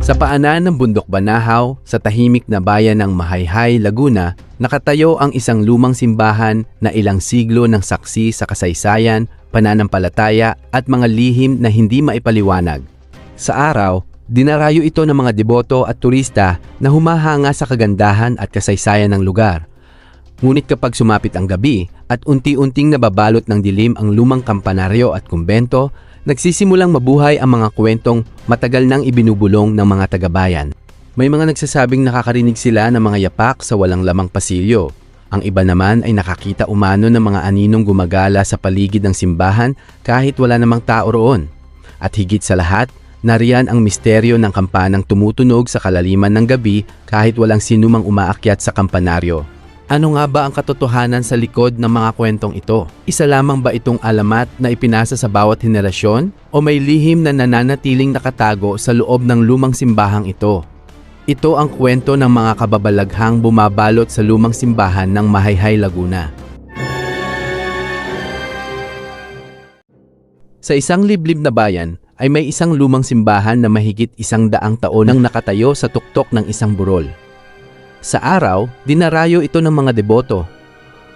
Sa paanan ng Bundok Banahaw, sa tahimik na bayan ng Mahayhay, Laguna, nakatayo ang isang lumang simbahan na ilang siglo ng saksi sa kasaysayan, pananampalataya at mga lihim na hindi maipaliwanag. Sa araw, dinarayo ito ng mga deboto at turista na humahanga sa kagandahan at kasaysayan ng lugar. Ngunit kapag sumapit ang gabi at unti-unting nababalot ng dilim ang lumang kampanaryo at kumbento, nagsisimulang mabuhay ang mga kwentong matagal nang ibinubulong ng mga taga-bayan. May mga nagsasabing nakakarinig sila ng mga yapak sa walang lamang pasilyo. Ang iba naman ay nakakita umano ng mga aninong gumagala sa paligid ng simbahan kahit wala namang tao roon. At higit sa lahat, nariyan ang misteryo ng kampanang tumutunog sa kalaliman ng gabi kahit walang sinumang umaakyat sa kampanaryo. Ano nga ba ang katotohanan sa likod ng mga kwentong ito? Isa lamang ba itong alamat na ipinasa sa bawat henerasyon? O may lihim na nananatiling nakatago sa loob ng lumang simbahang ito? Ito ang kwento ng mga kababalaghang bumabalot sa lumang simbahan ng Mahayhay, Laguna. Sa isang liblib na bayan ay may isang lumang simbahan na mahigit 100 taon nang nakatayo sa tuktok ng isang burol. Sa araw, dinarayo ito ng mga deboto.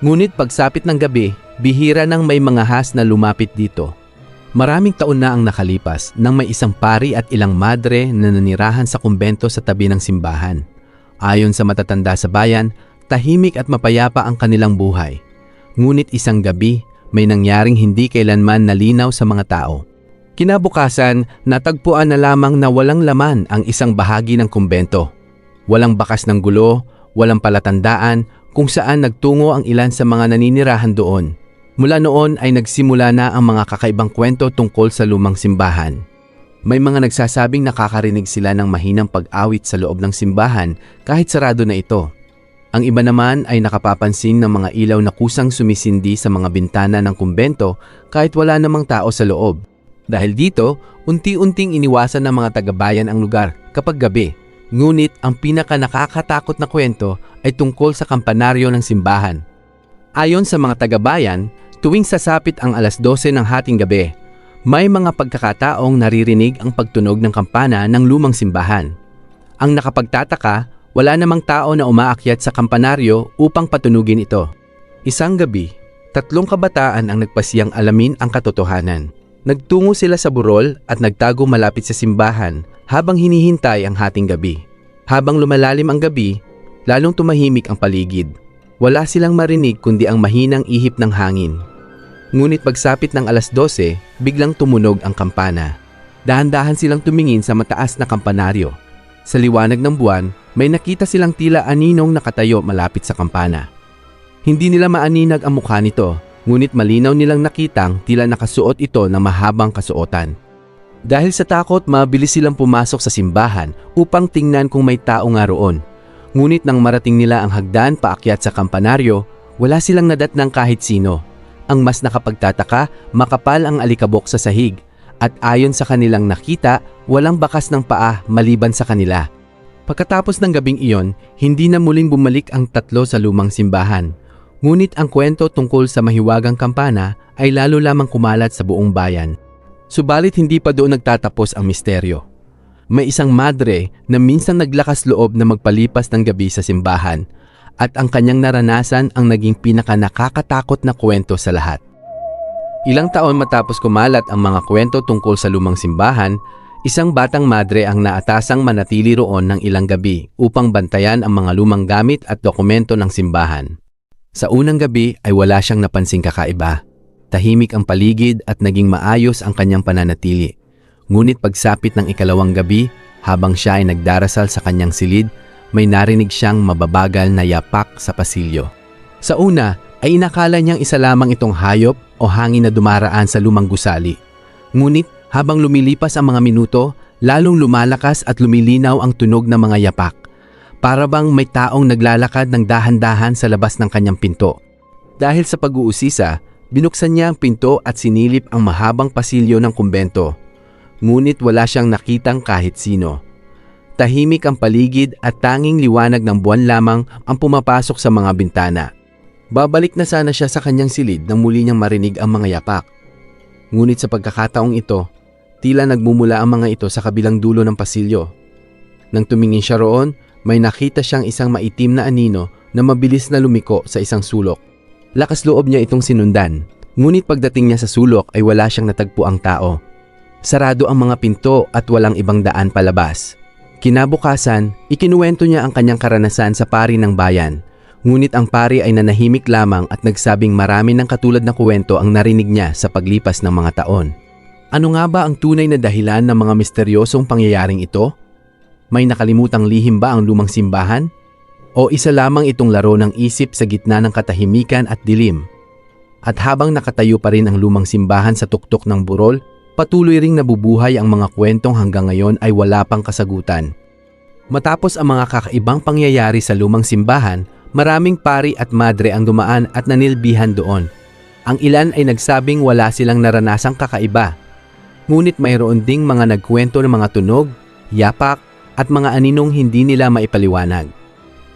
Ngunit pagsapit ng gabi, bihira nang may mga has na lumapit dito. Maraming taon na ang nakalipas nang may isang pari at ilang madre na nanirahan sa kumbento sa tabi ng simbahan. Ayon sa matatanda sa bayan, tahimik at mapayapa ang kanilang buhay. Ngunit isang gabi, may nangyaring hindi kailanman nalinaw sa mga tao. Kinabukasan, natagpuan na lamang na walang laman ang isang bahagi ng kumbento. Walang bakas ng gulo, walang palatandaan kung saan nagtungo ang ilan sa mga naninirahan doon. Mula noon ay nagsimula na ang mga kakaibang kwento tungkol sa lumang simbahan. May mga nagsasabing nakakarinig sila ng mahinang pag-awit sa loob ng simbahan kahit sarado na ito. Ang iba naman ay nakapapansin ng mga ilaw na kusang sumisindi sa mga bintana ng kumbento kahit wala namang tao sa loob. Dahil dito, unti-unting iniwasan ng mga taga-bayan ang lugar kapag gabi. Ngunit ang pinaka nakakatakot na kwento ay tungkol sa kampanaryo ng simbahan. Ayon sa mga taga-bayan, tuwing sasapit ang 12:00 ng hating gabi, may mga pagkakataong naririnig ang pagtunog ng kampana ng lumang simbahan. Ang nakapagtataka, wala namang tao na umaakyat sa kampanaryo upang patunugin ito. Isang gabi, 3 kabataan ang nagpasiyang alamin ang katotohanan. Nagtungo sila sa burol at nagtago malapit sa simbahan habang hinihintay ang hating gabi. Habang lumalalim ang gabi, lalong tumahimik ang paligid. Wala silang marinig kundi ang mahinang ihip ng hangin. Ngunit pagsapit ng 12:00, biglang tumunog ang kampana. Dahan-dahan silang tumingin sa mataas na kampanaryo. Sa liwanag ng buwan, may nakita silang tila aninong nakatayo malapit sa kampana. Hindi nila maaninag ang mukha nito, ngunit malinaw nilang nakitang tila nakasuot ito ng mahabang kasuotan. Dahil sa takot, mabilis silang pumasok sa simbahan upang tingnan kung may tao nga roon. Ngunit nang marating nila ang hagdan paakyat sa kampanaryo, wala silang nadatnang kahit sino. Ang mas nakapagtataka, makapal ang alikabok sa sahig. At ayon sa kanilang nakita, walang bakas ng paa maliban sa kanila. Pagkatapos ng gabing iyon, hindi na muling bumalik ang 3 sa lumang simbahan. Ngunit ang kwento tungkol sa mahiwagang kampana ay lalo lamang kumalat sa buong bayan. Subalit hindi pa doon nagtatapos ang misteryo. May isang madre na minsan naglakas loob na magpalipas ng gabi sa simbahan at ang kanyang naranasan ang naging pinaka-nakakatakot na kwento sa lahat. Ilang taon matapos kumalat ang mga kwento tungkol sa lumang simbahan, isang batang madre ang naatasang manatili roon ng ilang gabi upang bantayan ang mga lumang gamit at dokumento ng simbahan. Sa unang gabi ay wala siyang napansing kakaiba. Tahimik ang paligid at naging maayos ang kanyang pananatili. Ngunit pagsapit ng 2nd gabi, habang siya ay nagdarasal sa kanyang silid, may narinig siyang mababagal na yapak sa pasilyo. Sa una ay inakala niyang isa lamang itong hayop o hangin na dumaraan sa lumang gusali. Ngunit habang lumilipas ang mga minuto, lalong lumalakas at lumilinaw ang tunog ng mga yapak. Para bang may taong naglalakad ng dahan-dahan sa labas ng kanyang pinto. Dahil sa pag-uusisa, binuksan niya ang pinto at sinilip ang mahabang pasilyo ng kumbento. Ngunit wala siyang nakitang kahit sino. Tahimik ang paligid at tanging liwanag ng buwan lamang ang pumapasok sa mga bintana. Babalik na sana siya sa kanyang silid nang muli niyang marinig ang mga yapak. Ngunit sa pagkakataong ito, tila nagmumula ang mga ito sa kabilang dulo ng pasilyo. Nang tumingin siya roon, may nakita siyang isang maitim na anino na mabilis na lumiko sa isang sulok. Lakas loob niya itong sinundan, ngunit pagdating niya sa sulok ay wala siyang natagpuang tao. Sarado ang mga pinto at walang ibang daan palabas. Kinabukasan, ikinuwento niya ang kanyang karanasan sa pari ng bayan. Ngunit ang pari ay nanahimik lamang at nagsabing marami ng katulad na kwento ang narinig niya sa paglipas ng mga taon. Ano nga ba ang tunay na dahilan ng mga misteryosong pangyayaring ito? May nakalimutang lihim ba ang lumang simbahan? O isa lamang itong laro ng isip sa gitna ng katahimikan at dilim? At habang nakatayo pa rin ang lumang simbahan sa tuktok ng burol, patuloy ring nabubuhay ang mga kwentong hanggang ngayon ay wala pang kasagutan. Matapos ang mga kakaibang pangyayari sa lumang simbahan, maraming pari at madre ang dumaan at nanilbihan doon. Ang ilan ay nagsabing wala silang naranasang kakaiba. Ngunit mayroon ding mga nagkwento ng mga tunog, yapak, at mga aninong hindi nila maipaliwanag.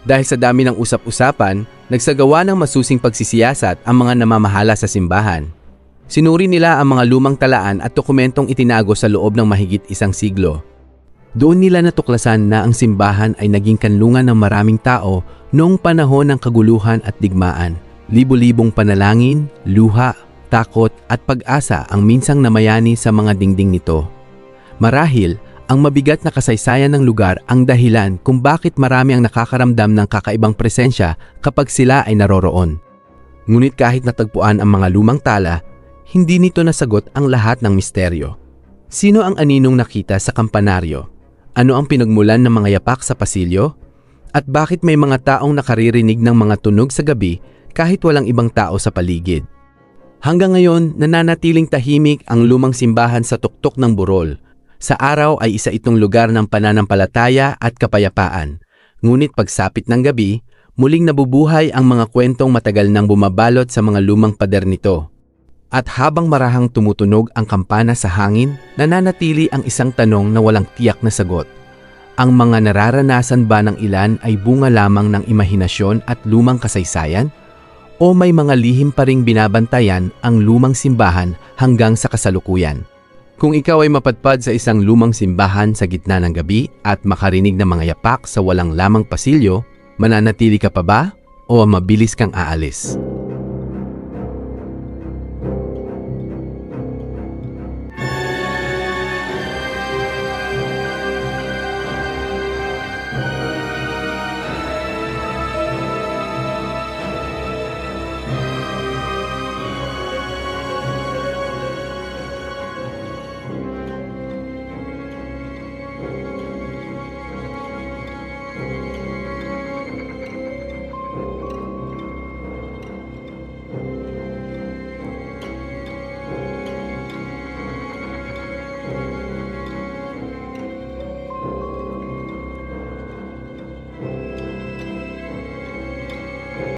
Dahil sa dami ng usap-usapan, nagsagawa ng masusing pagsisiyasat ang mga namamahala sa simbahan. Sinuri nila ang mga lumang talaan at dokumentong itinago sa loob ng mahigit isang siglo. Doon nila natuklasan na ang simbahan ay naging kanlungan ng maraming tao noong panahon ng kaguluhan at digmaan. Libo-libong panalangin, luha, takot at pag-asa ang minsang namayani sa mga dingding nito. Marahil, ang mabigat na kasaysayan ng lugar ang dahilan kung bakit marami ang nakakaramdam ng kakaibang presensya kapag sila ay naroroon. Ngunit kahit natagpuan ang mga lumang tala, hindi nito nasagot ang lahat ng misteryo. Sino ang aninong nakita sa kampanaryo? Ano ang pinagmulan ng mga yapak sa pasilyo? At bakit may mga taong nakaririnig ng mga tunog sa gabi kahit walang ibang tao sa paligid? Hanggang ngayon, nananatiling tahimik ang lumang simbahan sa tuktok ng burol. Sa araw ay isa itong lugar ng pananampalataya at kapayapaan. Ngunit pagsapit ng gabi, muling nabubuhay ang mga kwentong matagal nang bumabalot sa mga lumang pader nito. At habang marahang tumutunog ang kampana sa hangin, nananatili ang isang tanong na walang tiyak na sagot. Ang mga nararanasan ba ng ilan ay bunga lamang ng imahinasyon at lumang kasaysayan? O may mga lihim pa ring binabantayan ang lumang simbahan hanggang sa kasalukuyan? Kung ikaw ay mapadpad sa isang lumang simbahan sa gitna ng gabi at makarinig ng mga yapak sa walang lamang pasilyo, mananatili ka pa ba o mabilis kang aalis?